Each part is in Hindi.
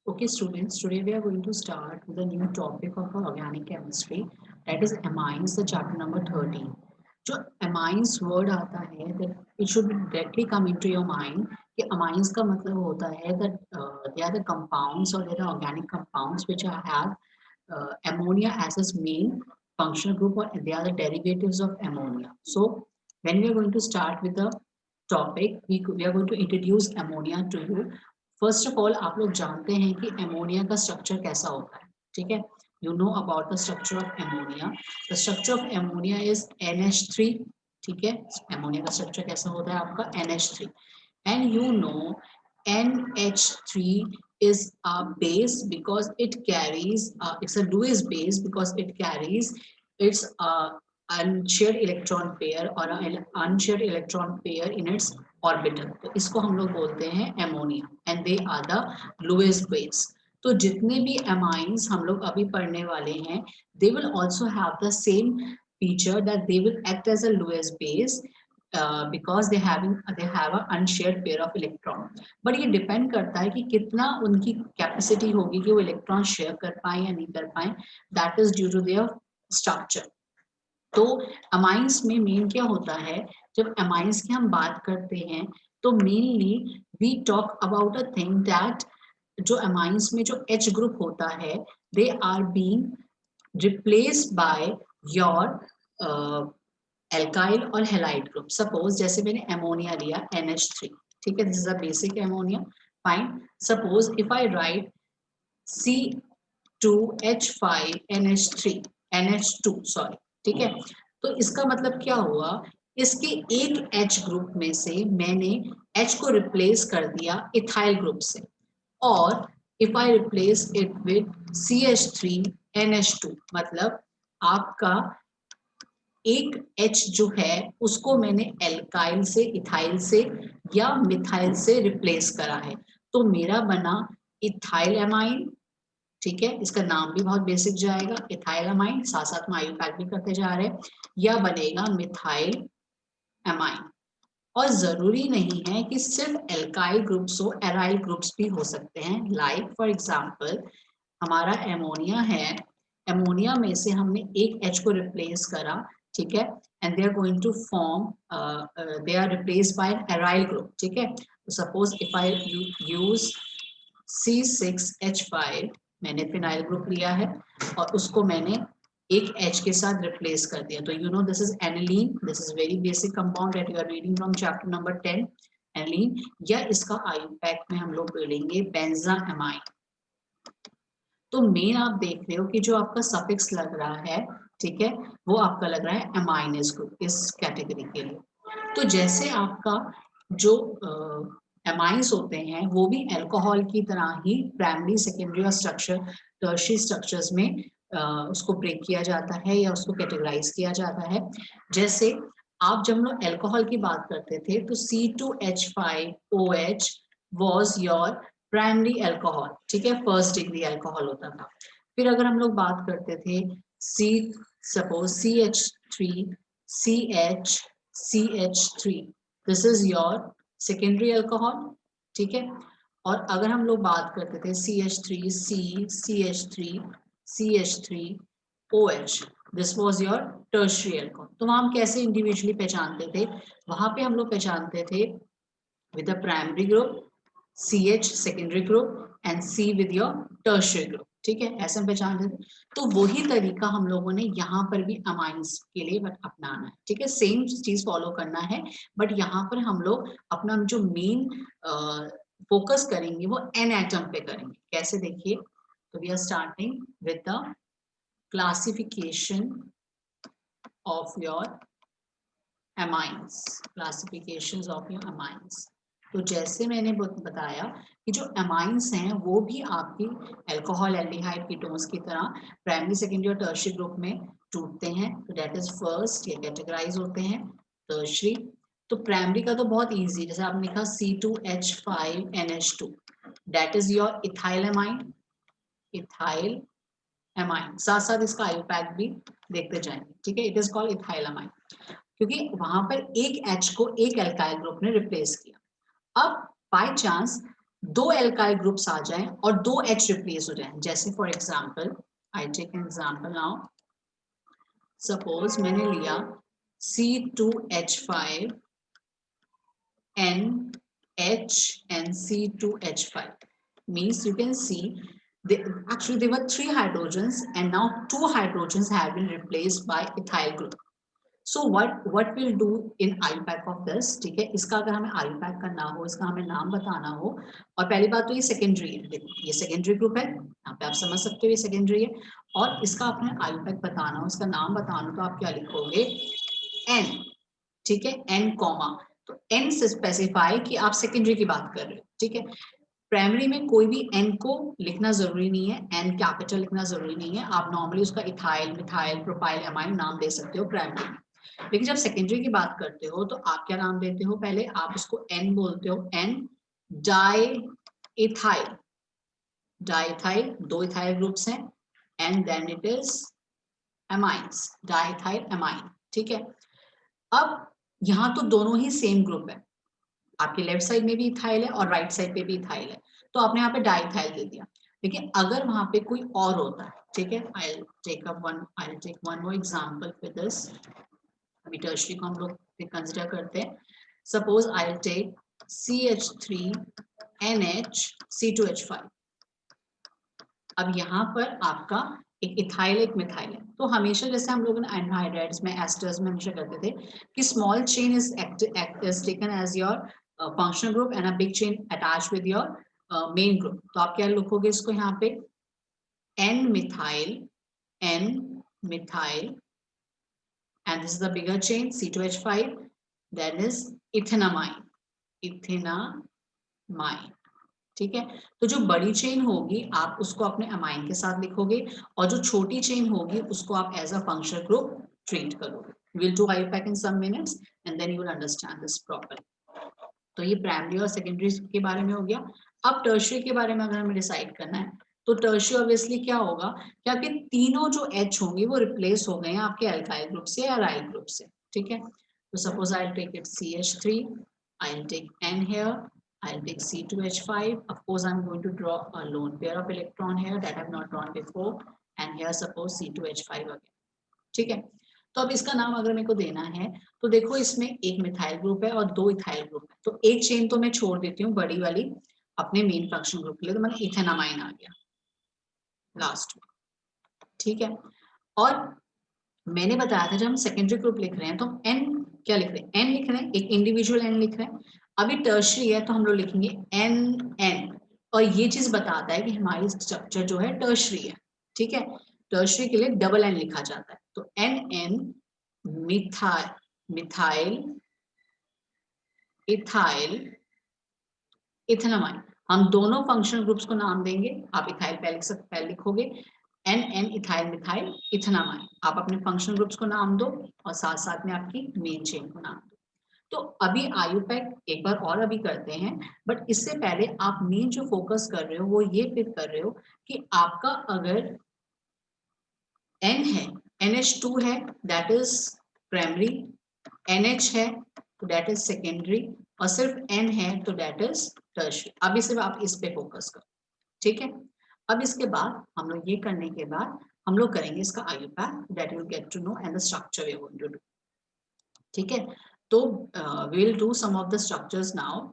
Okay, students, today we are going to start with a new topic of our organic chemistry, that is amines, the chapter number 13. जो amines word आता है, that it should directly come into your mind कि amines का मतलब होता है that they are the compounds or they are the organic compounds which have ammonia as its main functional group, or they are the derivatives of ammonia. So when we are going to start with the topic, we are going to introduce ammonia to you. First of all आप लोग जानते हैं कि एमोनिया का स्ट्रक्चर कैसा होता है, ठीक है. You know about the structure of ammonia. The structure of ammonia is NH3. ठीक है, एमोनिया का स्ट्रक्चर कैसा होता है आपका NH3. And you know NH3 is a base because it carries it's a Lewis base because it carries its unshared electron pair or an unshared electron pair in its orbital. तो इसको हम लोग बोलते हैं ammonia and they are the Lewis base. तो जितने भी एमाइंस हम लोग अभी पढ़ने वाले हैं, they will also have the same feature that they will act as a Lewis base because they have a unshared pair of electron. But ये डिपेंड करता है कि कितना उनकी कैपेसिटी होगी कि वो इलेक्ट्रॉन शेयर कर पाए या नहीं कर पाए. That is due to their structure. तो अमाइंस में मेन क्या होता है, जब अमाइंस की हम बात करते हैं तो mainly we talk about a thing that जो अमाइंस में जो H ग्रुप होता है, they are being replaced by your alkyl और हेलाइड ग्रुप. सपोज जैसे मैंने अमोनिया लिया NH3, ठीक है, this is a basic ammonia. Fine. Suppose if I write C2H5NH2, sorry, ठीक है. तो इसका मतलब क्या हुआ, इसके एक H ग्रुप में से मैंने H को रिप्लेस कर दिया इथाइल ग्रुप से. और if I replace it with CH3NH2, मतलब आपका एक H जो है उसको मैंने एल्काइल से, इथाइल से या मिथाइल से रिप्लेस करा है, तो मेरा बना इथाइल एमाइन. ठीक है, इसका नाम भी बहुत बेसिक जाएगा, इथाइलामाइन. साथ साथ में आयुपैक भी करते जा रहे हैं. या बनेगा मिथाइल एमाइन. और जरूरी नहीं है कि सिर्फ एल्काइल ग्रुप्स हो, एराइल ग्रुप्स भी हो सकते हैं. लाइक फॉर एग्जांपल हमारा एमोनिया है, एमोनिया में से हमने एक H को रिप्लेस करा, ठीक है, and they are going to form, they are replaced by an aryl group. ठीक है, suppose if I use C6H5, मैंने फिनाइल ग्रुप लिया है और उसको मैंने एक H के साथ रिप्लेस कर दिया, तो you know this is aniline. This is very basic compound that you are reading from chapter number 10, aniline. या इसका आयुपैक में हम लोग बोलेंगे बेंजामाइन. तो मेन आप देख रहे हो कि जो आपका सफिक्स लग रहा है, ठीक है, वो आपका लग रहा है एमाइनस ग्रुप इस कैटेगरी के लिए. तो जैसे आपका जो एमाइंस होते हैं वो भी अल्कोहल की तरह ही प्राइमरी, सेकेंडरी और टर्शियरी स्ट्रक्चर्स में उसको ब्रेक किया जाता है या उसको कैटेगराइज किया जाता है. जैसे आप जब हम लोग अल्कोहल की बात करते थे तो C2H5OH was your primary alcohol. ठीक है, फर्स्ट डिग्री अल्कोहल होता था. फिर अगर हम लोग बात करते थे suppose CH3CH3, this is your secondary alcohol. ठीक है, और अगर हम लोग बात करते थे CH3OH, this was your tertiary alcohol. तो वहां हम कैसे इंडिविजुअली पहचानते थे, वहां पे हम लोग पहचानते थे with the primary group, CH secondary group and C with your tertiary group. ठीक है, ऐसे हम पहचानते थे. तो वही तरीका हम लोगों ने यहाँ पर भी अमाइंस के लिए अपनाना है. ठीक है, सेम चीज फॉलो करना है, बट यहाँ पर हम लोग अपना जो मेन फोकस करेंगे वो एन एटम पे करेंगे. कैसे, देखिए. तो we are starting with the classification of your amines. Classifications of your amines. तो जैसे मैंने बताया कि जो अमाइंस हैं वो भी आपकी अल्कोहल, एल्डिहाइड, कीटोन्स की तरह प्राइमरी, सेकेंडरी और टर्शियरी ग्रुप में टूटते हैं. तो दैट इज फर्स्ट, ये कैटेगराइज होते हैं. टर्शियरी, तो प्राइमरी का तो बहुत इजी, जैसे आपने लिखा C2H5NH2, that is your ethyl amine. Ethyl amine, साथ साथ इसका आयुपैक भी देखते जाएंगे. ठीक है, it is called ethyl amine क्योंकि वहां पर एक H को एक एल्काइल ग्रुप ने रिप्लेस किया. अब बाय चांस दो एल्काइल ग्रुप्स आ जाएं और दो H रिप्लेस हो जाएं। जैसे for example, I take an example now, suppose मैंने लिया C2H5 NH and C2H5, means you can see actually there were 3 hydrogens and now 2 hydrogens have been replaced by ethyl group. So what we'll do in IUPAC of this, ठीक है, इसका अगर हमें IUPAC करना हो, इसका हमें नाम बताना हो, और पहली बात तो ये सेकेंडरी है, देखो ये सेकेंडरी ग्रुप है, यहाँ पे आप समझ सकते हो ये सेकेंडरी है, और इसका आपने IUPAC बताना हो, इसका नाम बताना, तो आप क्या लिखोगे, N, ठीक है, N कॉमा, तो N से स्पेसिफाई कि आप सेकेंडरी की बात कर रहे हो, ठीक है। प्राइमरी में कोई भी N को लिखना जरूरी नहीं है, N कैपिटल लिखना जरूरी नहीं है, आप नॉर्मली उसका इथाइल, मिथाइल, प्रोपाइल, एमाइल नाम दे सकते हो प्राइमरी में। लेकिन जब सेकेंडरी की बात करते हो तो आप क्या नाम देते हो, पहले आप उसको N बोलते हो, N डाई इथाइल, डाइथाइल, दो इथाइल ग्रुप्स हैं, and then it is amines, diethyl amine, ठीक है। अब यहाँ तो दोनों ही सेम ग्रुप है, आपके लेफ्ट साइड में भी इथाइल है और राइट साइड पे भी इथाइल है, तो आपने यहाँ पे डाइथाइल दे दिया। लेकिन अगर वहां पे कोई और होता है, ठीक है, I take one more example for this, अभी टर्शरी को हम लोग कंसिडर करते हैं, suppose I take CH3NH C2H5, अब यहाँ पर आपका एक इथाइल एक मिथाइल है, तो हमेशा जैसे हम लोगों ने एनहाइड्राइड्स में, एस्टर्स में हमेशा करते थे कि small chain is taken as your functional group and a big chain attach with your main group, तो आप क्या लिखोगे इसको यहाँ पे, N methyl and this is the bigger chain C2H5, then is ethanamine, ethanamine, ठीक है। तो जो बड़ी चेन होगी आप उसको अपने अमाइन के साथ लिखोगे, और जो छोटी चेन होगी उसको आप as a functional group treat करोगे। We'll do IUPAC in some minutes and then you will understand this properly. तो ये प्राइमरी और सेकेंडरी के बारे में हो गया। अब टर्शियरी के बारे में अगर हमें डिसाइड करना है तो टर्शियरी ऑब्वियसली क्या होगा कि आपके तीनों जो H होंगे वो रिप्लेस हो गए हैं आपके अल्काइल ग्रुप से या अराइल ग्रुप से, ठीक है। तो suppose I take it CH3, I take N here, I'll take C2H5. Of course, I'm going to draw a lone pair of electron here that I've not drawn before, and here suppose C2H5 again. ठीक है, तो अब इसका नाम अगर मेरे को देना है तो देखो इसमें एक मिथाइल ग्रुप है और दो इथाइल ग्रुप है, तो एक चेन तो मैं छोड़ देती हूँ बड़ी वाली अपने मेन फंक्शन ग्रुप के लिए, तो मैंने इथेनामाइन आ गया लास्ट में, ठीक है। और मैंने बताया था जब हम सेकेंडरी ग्रुप लिख रहे हैं तो हम N क्या लिख रहे हैं, N लिख रहे हैं, एक इंडिविजुअल N लिख रहे हैं। अभी टर्शरी है तो हम लोग लिखेंगे NN, और ये चीज बताता है कि हमारी स्ट्रक्चर जो है टर्शरी है, ठीक है। टर्शरी के लिए डबल N लिखा जाता है, तो NN मिथाइल इथाइल इथेनामाइन, हम दोनों फंक्शनल ग्रुप्स को नाम देंगे, आप इथाइल पहले लिखोगे, NN इथाइल मिथाइल इथेनामाइन, आप अपने फंक्शनल ग्रुप्स को नाम दो और साथ साथ में आपकी मेन चेन को नाम दो। तो अभी IUPAC एक बार और अभी करते हैं, बट इससे पहले आप मेन जो फोकस कर रहे हो वो ये फिर कर रहे हो कि आपका अगर N है, NH2 है, दैट इज प्राइमरी, NH है तो दैट इज सेकेंडरी, और सिर्फ N है तो दैट इज टर्शियरी। अभी सिर्फ आप इस पे फोकस करो, ठीक है। अब इसके बाद हम लोग ये करने के बाद हम लोग करेंगे इसका IUPAC, that you get to know and the structure we are going to do, ठीक है। तो we will do some of the structures now.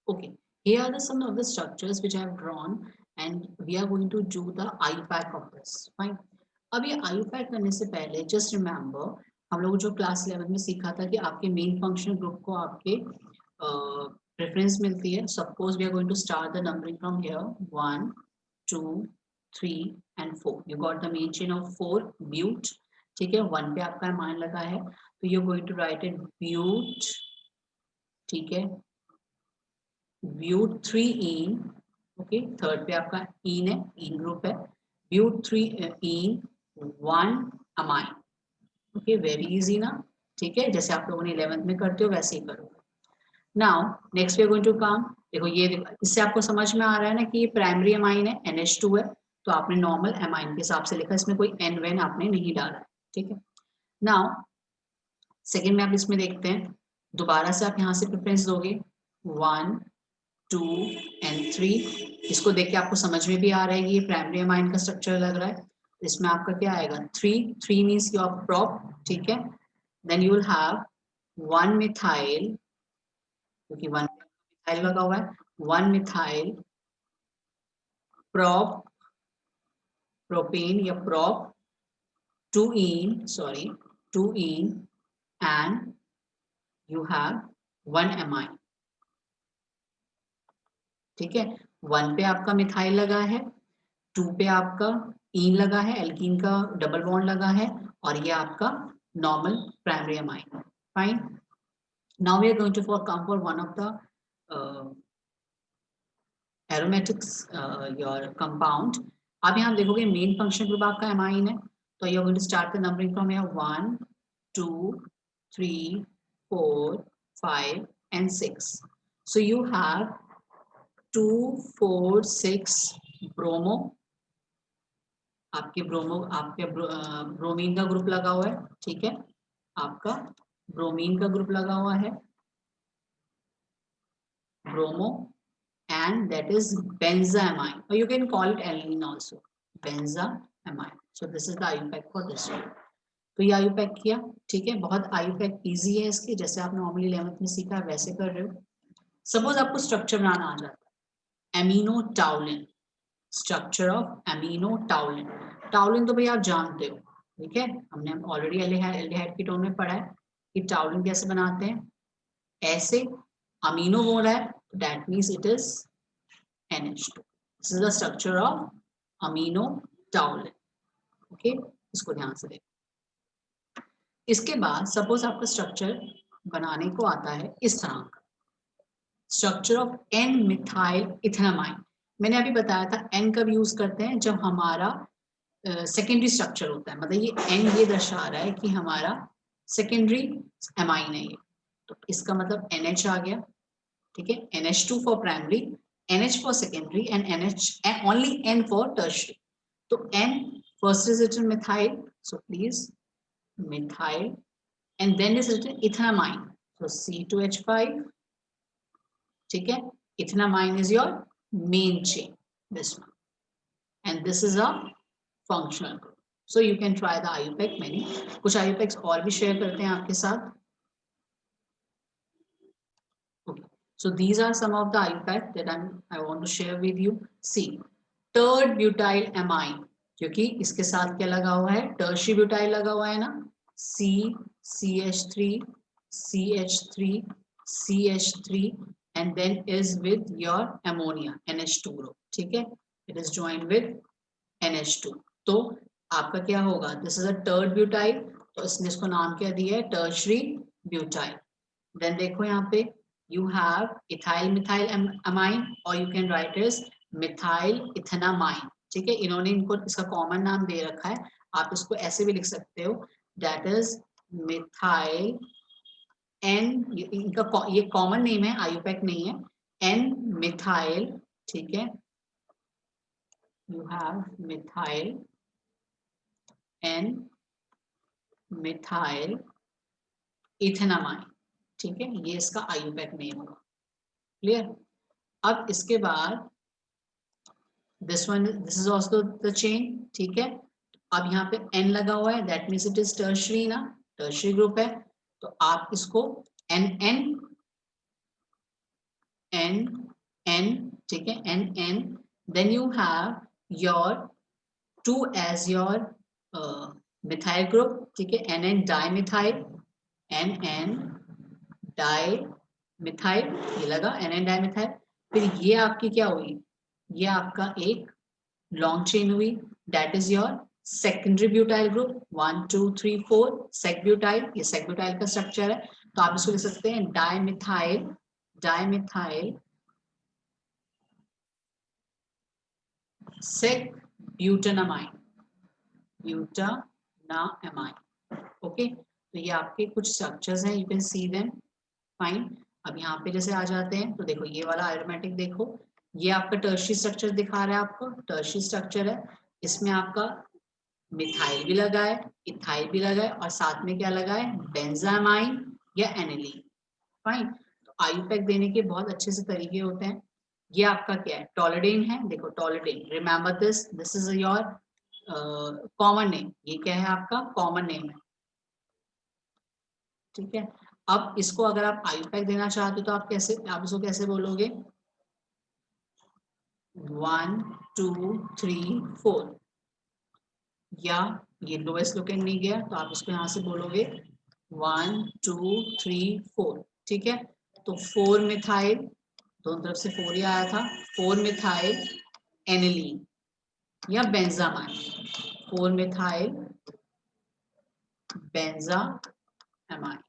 Okay, here are some of the structures which I have drawn and we are going to do the IUPAC of this, fine। अब ये IUPAC करने से पहले just remember हम लोग जो क्लास 11 में सीखा था कि आपके मेन फंक्शनल ग्रुप को आपके प्रेफरेंस मिलती है। Suppose we are going to start the numbering from here 1 2 3 and 4, you got the main chain of 4 but, ठीक है। 1 पे आपका मान लगा है तो you are going to write it but, ठीक है, ब्यूट 3ene, ओके, थर्ड पे आपका इन है, इन ग्रुप है, but 3ene 1 amine, okay, very easy ना, ठीक है, जैसे आप लोगों ने 11th में करते हो वैसे ही करो। Now next we are going to come, देखो ये इससे आपको समझ में आ रहा है ना कि ये प्राइमरी अमाइन है, NH2 है, तो आपने नॉर्मल अमाइन के हिसाब से लिखा, इसमें कोई N वेन आपने नहीं डाला है, ठीक है। नाउ सेकेंड में आप इसमें देखते हैं, दोबारा से आप यहाँ से प्रेफरेंस दोगे 1 2 एंड 3। इसको देख के आपको समझ में भी आ रहा है ये प्राइमरी अमाइन का स्ट्रक्चर लग रहा है। इसमें आपका क्या आएगा 3 मीन्स योर prop, ठीक है। Then you will have 1 methyl, क्योंकि 1 मिथाइल लगा हुआ है, 1 मिथाइल prop propane या prop 2ene and you have 1 amine, ठीक है। 1 पे आपका मिथाइल लगा है, 2 पे आपका ईन लगा है, एल्कीन का डबल बॉन्ड लगा है, और ये आपका नॉर्मल प्राइमरी अमाइन है। Fine, now we are going to come for one of the aromatics your compound। अब यहाँ देखोगे मेन फंक्शन ग्रुप आपका एमाइन है, तो you are going to start the numbering from here 1 2 3 4 5 and 6। so you have 2 4 6 bromo, आपके ब्रोमीन का ग्रुप लगा हुआ है, ठीक है। आपका ब्रोमीन का ग्रुप लगा हुआ है, bromo, and that is benzyamine, or you can call it aniline also, benzyamine। so this is the IUPAC for this one। तो ये IUPAC किया, ठीक है। बहुत IUPAC इजी है इसकी, जैसे आप नॉर्मली 11th में सीखा है वैसे कर रहे हो। सपोज आपको स्ट्रक्चर बनाना आ जाता है, एमिनोटाउलिन, स्ट्रक्चर ऑफ एमिनोटाउलिन। टाउलिन तो भाई आप जानते हो, ठीक है, हमने ऑलरेडी एल्डिहाइड कीटोन में पढ़ा है कि टाउलिन कैसे बनाते हैं। ऐसे अमीनो बोल रहा है, that means it is NH2। This is the structure of aminotoluene, okay, इसको ध्यान से देखो। इसके बाद सपोज आपका स्ट्रक्चर बनाने को आता है इस तरह का, structure of N methyl ethanamine. मैंने अभी बताया था एन कब यूज करते हैं, जब हमारा सेकेंडरी स्ट्रक्चर होता है, मतलब ये एन ये दर्शा रहा है कि हमारा सेकेंडरी एमाइन है ये, तो इसका मतलब NH आ गया, ठीक है। NH2 for primary, NH for secondary and NH and only N for tertiary। तो N first is written methyl, so please methyl, and then is written ethanamine, so C2H5, ठीक है। ethanamine is your main chain, this one, and this is a functional group। so you can try the IUPAC many, कुछ IUPACs और भी शेयर करते हैं आपके साथ। okay, so these are some of the IUPAC that I want to share with you। see, टर्ड butyl amine, क्योंकि इसके साथ क्या लगा हुआ है, टर्शी ब्यूटाइल लगा हुआ है ना, CH3 CH3 CH3 and then is with your ammonia NH2 group, ठीक है, it is joined with NH2। तो आपका क्या होगा, दिस इज अ टर्ड ब्यूटाइल, तो इसने इसको नाम क्या दिया है, टर्शरी ब्यूटाइल। देन देखो यहाँ पे you have ethyl methyl amine or you can write as methyl ethanamine, ठीक है। इन्होंने इनको इसका कॉमन नाम दे रखा है, आप इसको ऐसे भी लिख सकते हो, that is methyl n, इनका ये कॉमन नेम है, IUPAC नहीं है, n methyl, ठीक है। you have methyl n methyl ethanamine, ठीक है, ये इसका IUPAC नेम होगा, क्लियर। अब इसके बाद this is also the chain, ठीक है। अब यहाँ पे N लगा हुआ है, that means it is tertiary ना, टर्शरी ग्रुप है, तो आप इसको N N N N, ठीक है, N N, then you have your 2 as your methyl group, ठीक है, N N dimethyl, N N dimethyl, ये लगा N N डाइमिथाइल। फिर ये आपकी क्या हुई, ये आपका एक लॉन्ग चेन हुई, that is your secondary butyl group, 1 2 3 4 sec butyl, ये सेक ब्यूटाइल का स्ट्रक्चर है, तो आप इसको लिख सकते हैं डाइमिथाइल डाइमिथाइल सेक ब्यूटानामाइन, ब्यूटानामाइन, ओके। तो ये आपके कुछ स्ट्रक्चर्स हैं, you can see them, fine. अब यहाँ पे जैसे आ जाते हैं, तो देखो ये वाला एरोमेटिक देखो, ये आपका टर्शरी स्ट्रक्चर दिखा रहा है, आपको टर्शरी स्ट्रक्चर है, इसमें आपका मिथाइल भी लगा है, इथाइल भी लगा है, और साथ में क्या लगा है, बेंजामाइन या एनिलीन, फाइन। तो आयुपैक देने के बहुत अच्छे से तरीके होते हैं। ये आपका क्या है, टोलिडेन है। देखो toluidine, remember this is your common name. ये क्या है आपका कॉमन नेम है, ठीक है। अब इसको अगर आप आयुपैक देना चाहते हो तो आप कैसे, आप इसको कैसे बोलोगे, 1 2 3 4, या ये लोएस्ट लोकेंड नहीं गया तो आप इसको यहाँ से बोलोगे 1 2 3 4, ठीक है। तो 4 मिथाइल, दोनों तरफ से 4 ही आया था, 4 मिथाइल एनिलीन या बेंजामाइन, 4 methyl benzaamine.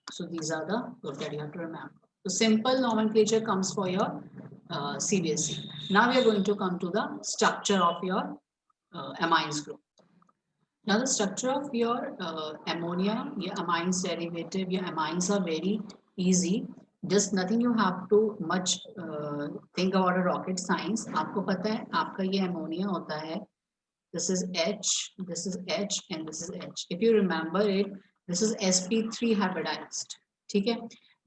So these are the group that you have to remember. So simple nomenclature comes for your CBSE. Now we are going to come to the structure of your amines group. Now the structure of your ammonia, your amines derivative, your amines are very easy. Just nothing you have to much think about a rocket science. आपको पता है आपका ये ammonia होता है, this is H, this is H and this is H. If you remember it, this is sp3 hybridized, ठीक है।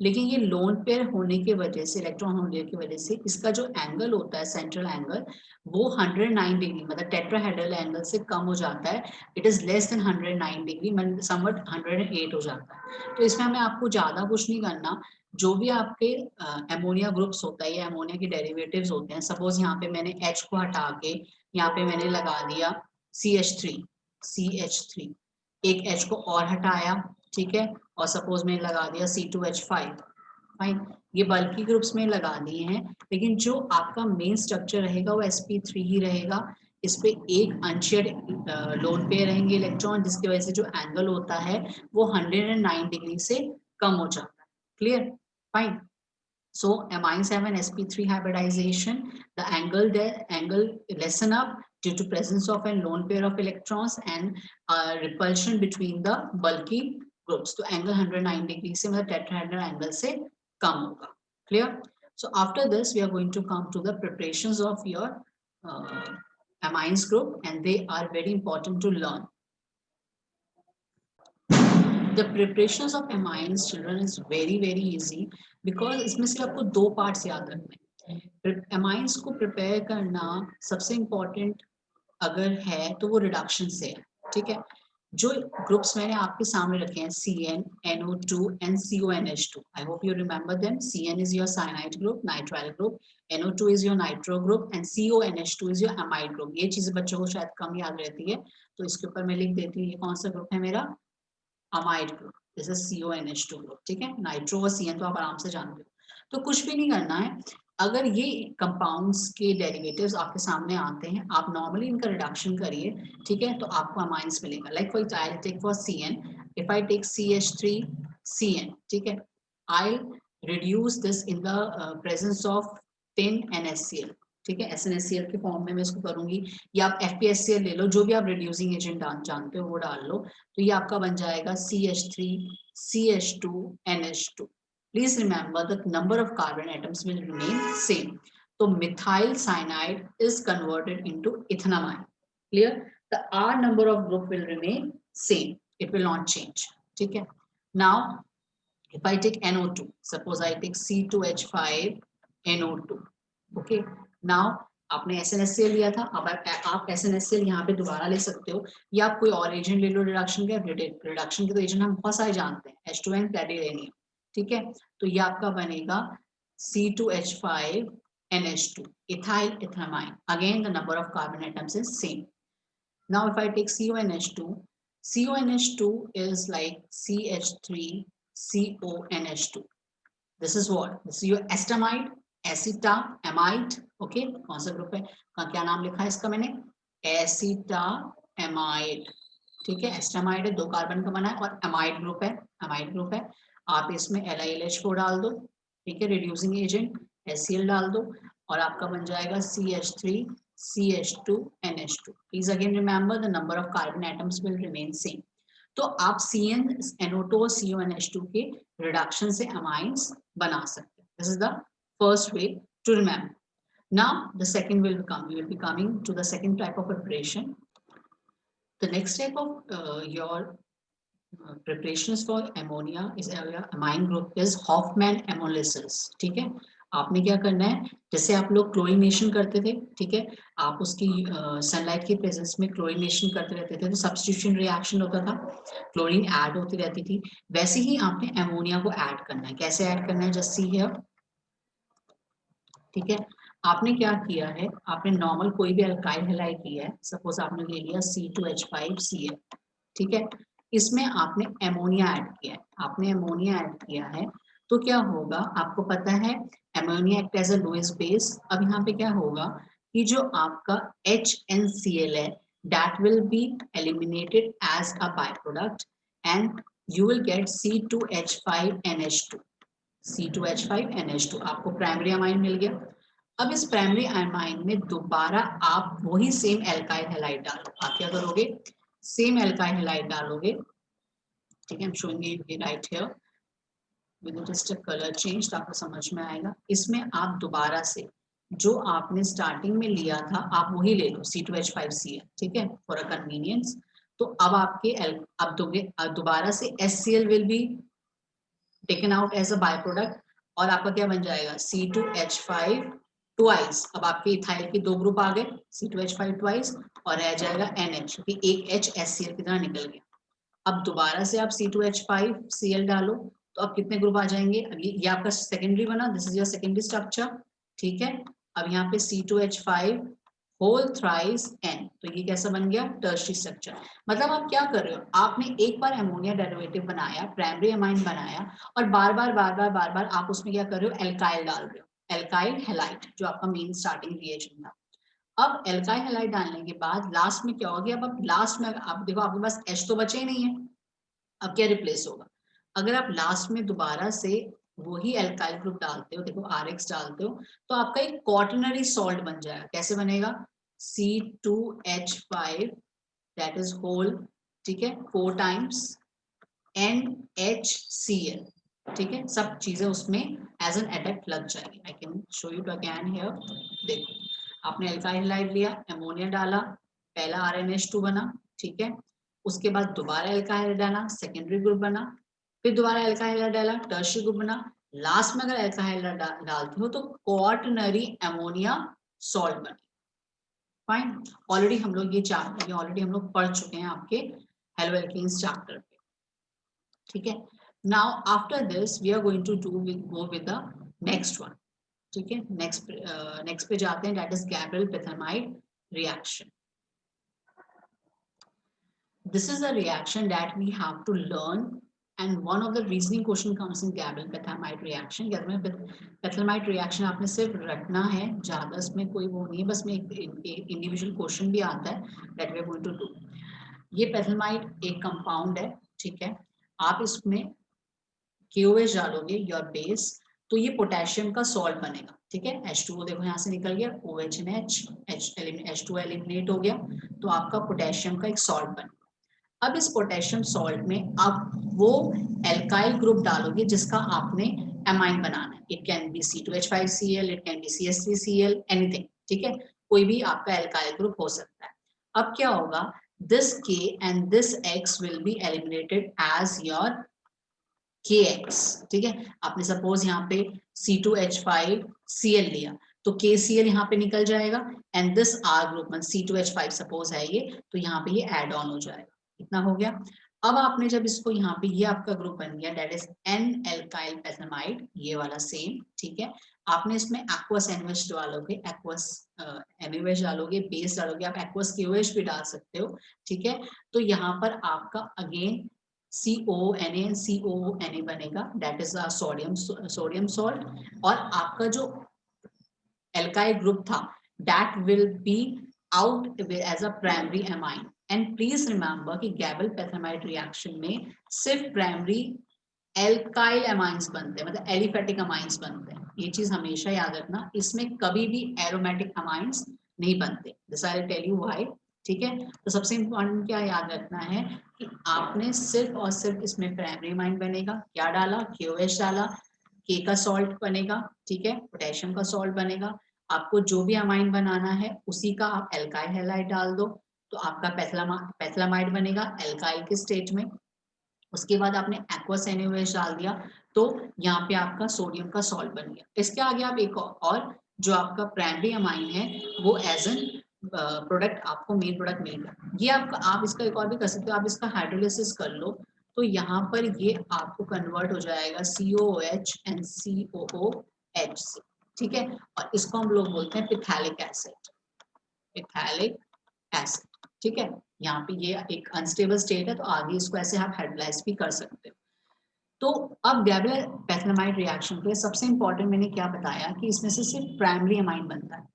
लेकिन ये लोन पेयर होने की वजह से, इलेक्ट्रॉन होने की वजह से इसका जो एंगल होता है सेंट्रल एंगल, वो 109 डिग्री मतलब टेट्राहेड्रल एंगल से कम हो जाता है। It is less than 109 degree, मतलब समवट 108 हो जाता है। तो इसमें हमें आपको ज्यादा कुछ नहीं करना, जो भी आपके एमोनिया ग्रुप्स होता है या एमोनिया के डेरिवेटिव्स होते हैं, सपोज यहाँ पे मैंने H को हटा के यहाँ पे मैंने लगा दिया CH3, एक H को और हटाया, ठीक है, और सपोज मैंने लगा दिया C2H5, फाइन। ये बल्कि ग्रुप्स में लगा दिए हैं, लेकिन जो आपका मेन स्ट्रक्चर रहेगा वो sp3 ही रहेगा। इस पे एक अनशेयर्ड लोन पेयर रहेंगे इलेक्ट्रॉन, जिसकी वजह से जो एंगल होता है वो 109 डिग्री से कम हो जाता है। Clear, fine. So amines have an sp3 hybridization. The angle lessen up due to presence of a lone pair of electrons and repulsion between the bulky groups. तो angle 109 degree से मतलब tetrahedral angle से कम होगा। Clear? So after this we are going to come to the preparations of your amines group, and they are very important to learn. The preparations of amines, children, is very easy because इसमें सिर्फ आपको दो पार्ट्स याद रखने हैं। amines को प्रिपेयर करना सबसे इम्पोर्टेंट अगर है तो वो रिडक्शन से है, ठीक है। जो ग्रुप्स मैंने आपके सामने रखे हैं CN, NO2 and CONH2, I hope you remember them. CN is your cyanide group, nitrile group, NO2 is your nitro group and CONH2 is your amide group. ये चीजें बच्चों को शायद कम याद रहती है, तो इसके ऊपर मैं लिख देती हूँ ये कौन सा ग्रुप है मेरा, अमाइड ग्रुप, जैसे CONH2 ग्रुप, ठीक है। नाइट्रो और CN तो आप आराम से जानते हो, तो कुछ भी नहीं करना है। अगर ये कंपाउंड्स के डेरिवेटिव्स आपके सामने आते हैं, आप नॉर्मली इनका रिडक्शन करिए, ठीक है, तो आपको अमाइंस मिलेगा। Like for I take for CN, if I take CH3CN, ठीक है, I reduce this in the presence of 10 NaCl, ठीक है, SnHCl के फॉर्म में मैं इसको करूंगी, या आप FeSCl ले लो, जो भी आप रिड्यूसिंग एजेंट जानते हो वो डाल लो, तो ये आपका बन जाएगा CH3CH2NH2। Please remember the number of carbon atoms will remain same. So methyl cyanide is converted into ethanamide. Clear? The R number of group will remain same. It will not change. Okay. Now, if I take NO2, suppose I take C2H5NO2. Okay. Now, आपने SnHCl लिया था, अब आप SnHCl यहाँ पे दोबारा ले सकते हो, या आप कोई और एजेंट ले लो रिडक्शन के। रिडक्शन के तो एजेंट हम बहुत सारे जानते हैं, H2N, कैडिलेनियम, ठीक है। तो ये आपका बनेगा C2H5NH2, ethyl ethanamine. Again, the number of carbon atoms is same. Now, if I take CONH2 is like CH3CONH2. This is what? This is your estamide, acetamide. Okay, कौन सा ग्रुप है, क्या नाम लिखा है इसका मैंने, एसिटामाइड, ठीक है। एस्टामाइड है, 2 कार्बन का बना है और अमाइड ग्रुप है। आप इसमें LiLH4 डाल दो, ठीक है, रिड्यूसिंग एजेंट HCl डाल दो, और आपका बन जाएगा CH3CH2NH2. Please again remember the number of carbon atoms will remain same. तो आप CN, NO2 और CONH2 के रिडक्शन से अमाइंस बना सकते हैं. This is the first way to remember. Now the second will come. We will be coming to the second type of preparation. The next type of your preparations for ammonia is amine group is Hofmann ammonolysis. ठीक है, आपने क्या करना है, जैसे आप लोग क्लोरीनेशन करते थे, ठीक है, आप उसकी सनलाइट की प्रेजेंस में क्लोरीनेशन करते रहते थे तो सब्स्टिट्यूशन रिएक्शन होता था, क्लोरीन ऐड होती रहती थी, वैसे ही आपने एमोनिया को ऐड करना है। कैसे ऐड करना है, जस्ट सी हियर। ठीक है, आपने क्या किया है, आपने नॉर्मल कोई भी अल्काइल हैलाइड लिया है, सपोज आपने ले लिया C2H5Cl, ठीक है, इसमें आपने एमोनिया ऐड किया है, आपने एमोनिया ऐड किया है तो क्या होगा, आपको पता है ammonia act as a lowest base. अब यहाँ पे क्या होगा कि जो आपका HNCl है that will be eliminated as a byproduct and you will get C2H5NH2। C2H5NH2 आपको प्राइमरी अमाइन मिल गया। अब इस प्राइमरी अमाइन में दोबारा आप वही सेम एल्काइल हैलाइड डालो। आप क्या करोगे, सेम एल्काइल हैलाइड डालोगे। ठीक है, I'm showing you right here with just a color change तो आपको समझ में आएगा। इसमें आप दोबारा से जो आपने स्टार्टिंग में लिया था आप वही ले लो C2H5Cl, ठीक है, फॉर अ कन्वीनियंस। तो अब आपके अब दोबारा से HCl will be taken out as a by product और आपका क्या बन जाएगा C2H5 ट्वाइस। अब आपके इथाइल के दो ग्रुप आ गए C2H5 ट्वाइस और रह जाएगा NH कि एक H HCl की तरह निकल गया। अब दोबारा से आप C2H5Cl डालो तो अब कितने ग्रुप आ जाएंगे, अब ये आपका सेकेंडरी बना, this is your secondary structure. ठीक है, अब यहाँ पे C2H5 होल थ्राइस N, तो ये कैसा बन गया, टर्शियरी स्ट्रक्चर। मतलब आप क्या कर रहे हो, आपने एक बार एमोनिया डेरिवेटिव बनाया, प्राइमरी अमाइन बनाया और बार बार आप उसमें क्या कर रहे हो, एल्काइल डाल रहे हो, एल्काइल हैलाइड जो आपका मेन स्टार्टिंग रिएक्शन था। अब एल्काइल हैलाइड डालने के बाद लास्ट में क्या हो गया, अब लास्ट में आप देखो आपके पास H तो बचे ही नहीं है, अब क्या रिप्लेस होगा। अगर आप लास्ट में दोबारा से वही एल्काइल ग्रुप डालते हो, देखो RX डालते हो तो आपका एक क्वाटरनरी सॉल्ट बन जाएगा। कैसे बनेगा, C2H5 दैट इज होल, ठीक है, 4 टाइम्स NHCl। ठीक है, सब चीजें उसमें एज एन एडेक्ट लग जाएगी। I can show you again here. देखो आपने एल्काइल हैलाइड लिया, एमोनिया डाला, पहला RNH2 बना, ठीक है, उसके बाद दोबारा एल्काइल डाला, सेकेंडरी ग्रुप बना, फिर दोबारा एल्काइल डाला, टर्शियरी ग्रुप बना, लास्ट में अगर एल्काइल डालते हो तो क्वाटरनरी अमोनिया सॉल्ट बने। फाइन, ऑलरेडी हम लोग ये ऑलरेडी हम लोग पढ़ चुके हैं आपके हेलो एल्केन्स चैप्टर पे। ठीक है, now after this we are going to go with the next one. ठीक है, नेक्स्ट पे जाते हैं, that is Gabriel phthalimide reaction. This is a reaction that we have to learn, and one of the reasoning question comes in Gabel Pethamite reaction। Pethamite reaction आपने सिर्फ रटना है, ज़्यादा इसमें कोई वो नहीं है, बस में एक इंडिविजुअल क्वेश्चन भी आता है that we are going to do। ये पेथलमाइट एक कंपाउंड है, ठीक है, आप इसमें KOH डालोगे योर बेस तो ये पोटेशियम का सॉल्ट बनेगा। ठीक है, H2O देखो यहाँ से निकल गया, OH and H2O एलिमिनेट हो गया तो आपका पोटेशियम का एक सॉल्ट बनेगा। अब इस पोटेशियम सॉल्ट में आप वो एल्काइल ग्रुप डालोगे जिसका आपने एमाइन बनाना है। It can be C2H5Cl, it can be CH3Cl, anything. ठीक है, कोई भी आपका एल्काइल ग्रुप हो सकता है। अब क्या होगा, this K and this X will be eliminated as your KX। ठीक है, आपने सपोज यहाँ पे C2H5Cl लिया तो KCl यहाँ पे निकल जाएगा and this R group C2H5 suppose है ये, तो यहाँ पे ये एड ऑन हो जाएगा। इतना हो गया। अब आपने जब इसको यहाँ पे ये आपका ग्रुप बन गया दैट इज N एल्काइल पेथामाइड, ये वाला सेम। ठीक है, आपने इसमें एक्वस NaOH डालोगे, एक्वस NaOH डालोगे, बेस डालोगे, आप एक्वस KOH भी डाल सकते हो। ठीक है, तो यहाँ पर आपका अगेन CONA बनेगा, दैट इज सोडियम सॉल्ट, और आपका जो एल्काइल ग्रुप था that will be out as a primary amine. And please remember कि गैबल पेथामाइड रिएक्शन में सिर्फ प्राइमरी एल्काइल अमाइंस बनते हैं, मतलब एलिफेटिक अमाइंस बनते हैं। ये चीज हमेशा याद रखना, इसमें कभी भी एरोमेटिक अमाइंस नहीं बनते। This I will tell you why. ठीक है, तो सबसे इंपॉर्टेंट क्या याद रखना है कि आपने सिर्फ और सिर्फ इसमें प्राइमरी अमाइन बनेगा, क्या डाला, KOH डाला, K का सॉल्ट बनेगा, ठीक है, पोटेशियम का सॉल्ट बनेगा। आपको जो भी अमाइन बनाना है उसी का आप एल्काइल हैलाइड डाल दो तो आपका पेथलामाइड बनेगा एल्काइल के स्टेट में। उसके बाद आपने एक्वस NaOH डाल दिया, तो यहाँ पे आपका सोडियम का सॉल्ट बन गया। इसके आगे आप एक और जो आपका प्राइमरी अमाइन है वो एज एन प्रोडक्ट आपको मेन प्रोडक्ट मिल गया। ये आपका, आप इसका एक और भी कर सकते हो, आप इसका हाइड्रोलिसिस कर लो तो यहाँ पर ये आपको कन्वर्ट हो जाएगा COOH and COOH से, ठीक है। और इसको हम लोग बोलते हैं पिथैलिक एसिड, पिथैलिक एसिड, ठीक है। यहाँ पे ये एक अनस्टेबल स्टेट है तो आगे इसको ऐसे आप हाइड्रोलाइज भी कर सकते हो। तो अब ग्लैबुलर बेथलेमाइड रिएक्शन के लिए सबसे इंपॉर्टेंट मैंने क्या बताया कि इसमें से सिर्फ प्राइमरी अमाइन बनता है,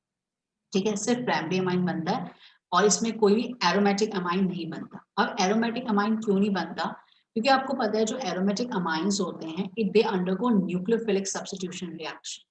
ठीक है, सिर्फ प्राइमरी अमाइन बनता है और इसमें कोई भी एरोमेटिक अमाइन नहीं बनता। अब एरोमेटिक अमाइन क्यों नहीं बनता? क्योंकि आपको पता है जो एरोमेटिक अमाइंस होते हैं they undergo nucleophilic substitution reaction,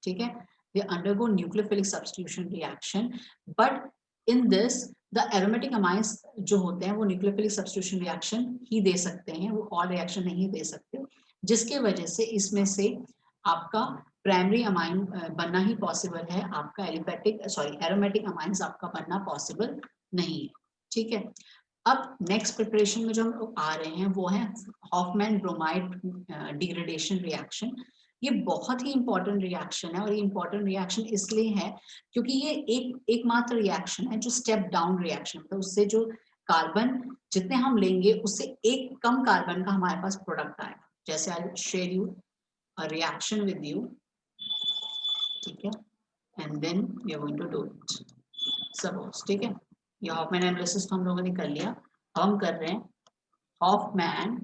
ठीक है, they undergo nucleophilic substitution reaction, but in this the aromatic amines जो होते हैं वो न्यूक्लियोफिलिक सब्स्टिट्यूशन रिएक्शन ही दे सकते हैं, वो और रिएक्शन नहीं दे सकते, जिसके वजह से इसमें से आपका प्राइमरी अमाइन बनना ही पॉसिबल है, आपका एरोमेटिक अमाइंस आपका बनना पॉसिबल नहीं है, ठीक है। अब नेक्स्ट प्रिपरेशन में जो हम लोग आ रहे हैं वो है हॉफमैन ब्रोमाइड डिग्रेडेशन रिएक्शन। ये बहुत ही इंपॉर्टेंट रिएक्शन है और ये इंपॉर्टेंट रिएक्शन इसलिए है क्योंकि ये एकमात्र रिएक्शन है जो स्टेप डाउन रिएक्शन है, तो उससे जो कार्बन जितने हम लेंगे उससे एक कम कार्बन का हमारे पास प्रोडक्ट आएगा। जैसे I share you a reaction with you, ठीक है, and then we are going to do it suppose, ठीक है। ये हॉफमैन एनालिसिस तो हम लोगों ने कर लिया, अब हम कर रहे हैं Hoffmann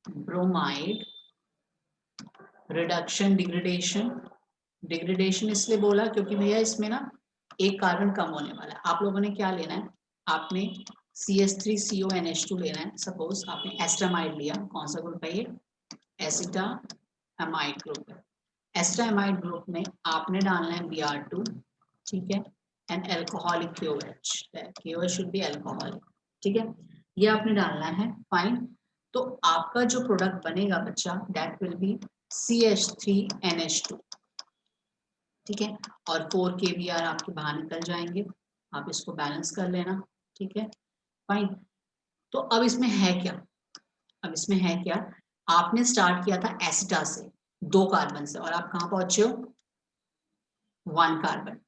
bromide reduction degradation. Degradation इसलिए बोला क्योंकि भैया इसमें ना एक कार्बन कम होने वाला है। आप लोगों ने क्या लेना है, आपने CH3CONH2 लेना है। सपोज आपने एस्टामाइड लिया, कौन सा ग्रुप है ये, एसिटामाइड ग्रुप है। एस्टामाइड ग्रुप में आपने डालना है Br2, ठीक है, and alcoholic KOH, KOH should be alcoholic, ठीक है, ये आपने डालना है, फाइन। तो आपका जो प्रोडक्ट बनेगा बच्चा दैट विल बी CH3NH2, ठीक है, और 4 kBr आपके बाहर निकल जाएंगे, आप इसको बैलेंस कर लेना, ठीक है, फाइन। तो अब इसमें है क्या, अब इसमें है क्या, आपने स्टार्ट किया था एसिटा से 2 कार्बन से और आप कहाँ पहुंचे हो 1 कार्बन।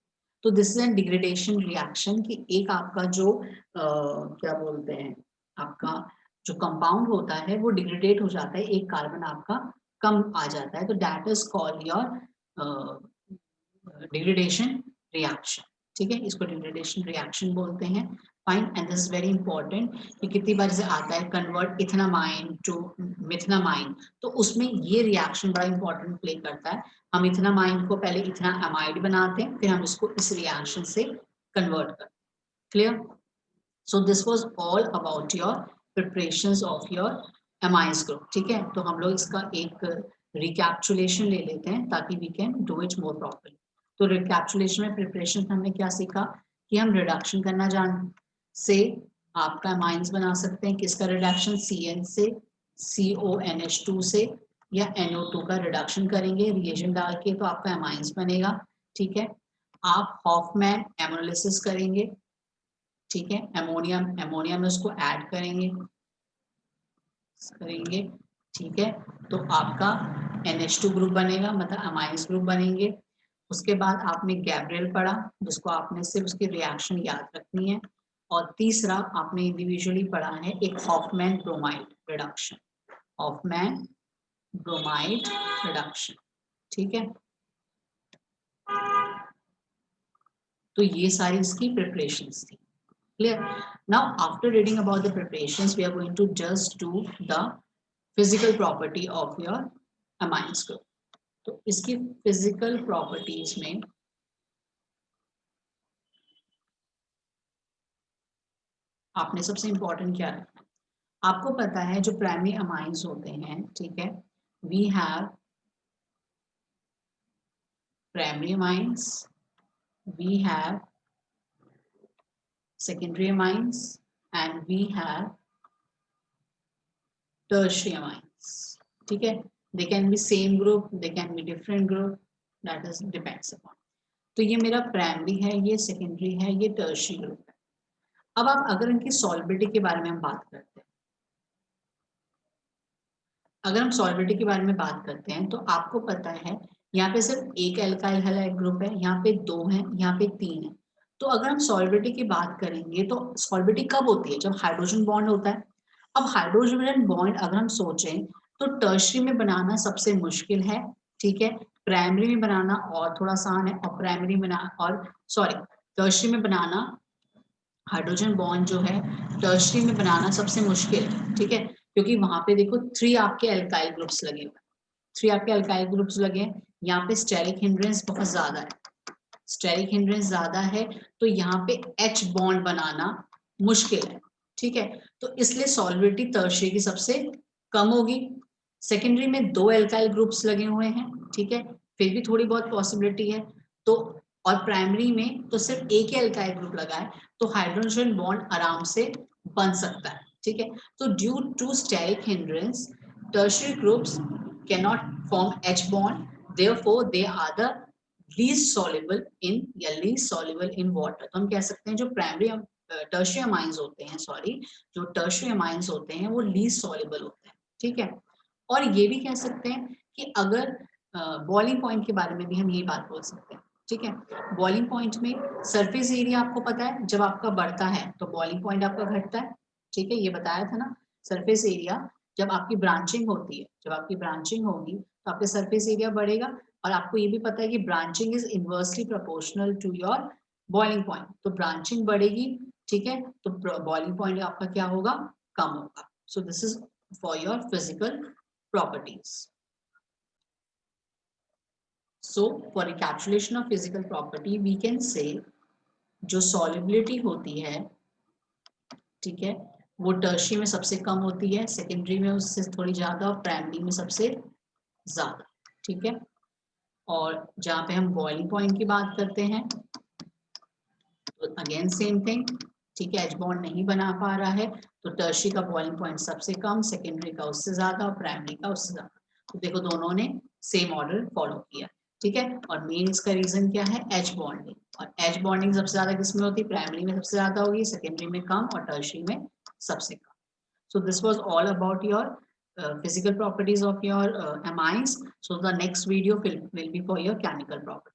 तो this is an degradation reaction कि एक आपका जो क्या बोलते हैं, आपका जो कंपाउंड होता है वो डिग्रेडेट हो जाता है, एक कार्बन आपका कम आ जाता है, तो that is called your degradation reaction, ठीक है, इसको डिग्रेडेशन रिएक्शन बोलते हैं, fine. And this is very important कि कितनी बार से आता है कन्वर्ट इथेनामाइन टू मिथेनामाइन, तो उसमें ये रिएक्शन बड़ा इंपॉर्टेंट प्ले करता है। हम इथेनामाइन को पहले इथेनामाइड बनाते हैं, फिर हम इसको इस रिएक्शन से कन्वर्ट करते हैं, clear. So this was all about your preparations of your amines group, ठीक है। तो हम लोग इसका एक रिकैप्चुलेशन ले लेते हैं ताकि we can do it more properly. तो रिकैप्चुलेशन में प्रिपरेशन हमने क्या सीखा कि हम रिडक्शन करना जान से आपका अमाइंस बना सकते हैं, किसका रिडक्शन, CN से, CONH2 से, या NO2 का रिडक्शन करेंगे रिएजेंट डाल के तो आपका अमाइंस बनेगा, ठीक है। आप हॉफमैन एनालिसिस करेंगे, ठीक है, अमोनिया में उसको ऐड करेंगे, ठीक है, तो आपका NH2 ग्रुप बनेगा, मतलब अमाइंस ग्रुप बनेंगे। उसके बाद आपने गैब्रियल पढ़ा जिसको आपने सिर्फ उसकी रिएक्शन याद रखनी है, और तीसरा आपने इंडिविजुअली पढ़ा है एक Hoffmann bromide reduction, Hoffmann bromide reduction, ठीक है। तो ये सारी इसकी प्रिपरेशंस थी, clear. Now after reading about the preparations we are going to just do the physical property of your amines group. तो इसकी फिजिकल प्रॉपर्टीज में आपने सबसे इंपॉर्टेंट क्या रखना, आपको पता है जो प्राइमरी अमाइंस होते हैं, ठीक है, we have primary amines, we have secondary amines, and we have tertiary amines, ठीक है, they can be same group, they can be different group, that is depends upon। तो ये मेरा प्राइमरी है, ये सेकेंडरी है, ये टर्शियरी ग्रुप है। अब आप अगर इनकी सॉल्बिलिटी के बारे में हम बात करते हैं, अगर हम सॉल्बिलिटी के बारे में बात करते हैं तो आपको पता है यहाँ पे सिर्फ एक एल्काइल हैलाइड ग्रुप है, यहाँ पे 2 है, यहाँ पे 3 है। तो अगर हम सॉल्बिलिटी की बात करेंगे तो सॉल्बिलिटी कब होती है? जब हाइड्रोजन बॉन्ड होता है। अब हाइड्रोजन बॉन्ड अगर हम सोचें तो टर्शरी में बनाना सबसे मुश्किल है, ठीक है। प्राइमरी में बनाना और थोड़ा आसान है, और प्राइमरी में और सॉरी टर्शरी में बनाना हाइड्रोजन बॉन्ड जो है टर्शरी में बनाना सबसे मुश्किल है, ठीक है। क्योंकि वहां पे देखो 3 आपके एल्काइल ग्रुप्स लगे हुए, 3 आपके एल्काइल ग्रुप्स लगे हैं। यहाँ पे स्टेरिक हिंड्रेंस बहुत ज्यादा है, स्टेरिक हिंड्रेंस ज्यादा है, तो यहाँ पे H बॉन्ड बनाना मुश्किल है, ठीक है। तो इसलिए सॉल्बिलिटी टर्शरी की सबसे कम होगी। सेकेंडरी में 2 एल्काइल ग्रुप्स लगे हुए हैं, ठीक है, फिर भी थोड़ी बहुत पॉसिबिलिटी है। तो और प्राइमरी में तो सिर्फ एक ही एल्काइल ग्रुप लगा है, तो हाइड्रोजन बॉन्ड आराम से बन सकता है, ठीक है। तो due to steric hindrance tertiary groups cannot form H bond, therefore they are the least soluble in या least soluble in water। तो हम कह सकते हैं जो प्राइमरी टर्शियरी अमाइंस होते हैं, सॉरी जो टर्शियरी अमाइंस होते हैं वो लीस्ट सॉल्युबल होते हैं, ठीक है। और ये भी कह सकते हैं कि अगर बॉइलिंग पॉइंट के बारे में भी हम ये बात बोल सकते हैं, ठीक है। बॉइलिंग पॉइंट में सरफेस एरिया आपको पता है जब आपका बढ़ता है तो बॉइलिंग पॉइंट आपका घटता है, ठीक है, ये बताया था ना। सरफेस एरिया जब आपकी ब्रांचिंग होती है, जब आपकी ब्रांचिंग होगी तो आपके सरफेस एरिया बढ़ेगा, और आपको ये भी पता है कि branching is inversely proportional to your boiling point. तो ब्रांचिंग बढ़ेगी, ठीक है, तो बॉइलिंग पॉइंट आपका क्या होगा? कम होगा। So this is for your physical properties. So for recapsulation of physical property we can say जो सॉल्युबिलिटी होती है, ठीक है, वो टर्शियरी में सबसे कम होती है, सेकेंडरी में उससे थोड़ी ज्यादा, और प्राइमरी में सबसे ज्यादा, ठीक है। और जहाँ पे हम बॉइलिंग पॉइंट की बात करते हैं तो अगेन सेम थिंग, ठीक है, एच बॉन्ड नहीं बना पा रहा है तो टर्शियरी का बॉइलिंग पॉइंट सबसे कम, सेकेंडरी का उससे ज्यादा, और प्राइमरी का उससे ज्यादा। तो देखो दोनों ने सेम ऑर्डर फॉलो किया, ठीक है। और मेन इसका रीजन क्या है? H bonding. और एच बॉन्डिंग सबसे ज्यादा किसमें होती है? प्राइमरी में सबसे ज्यादा होगी, सेकेंडरी में कम, और टर्शियरी में सबसे कम। So this was all about your physical properties of your amines. So the next video will be for your chemical properties.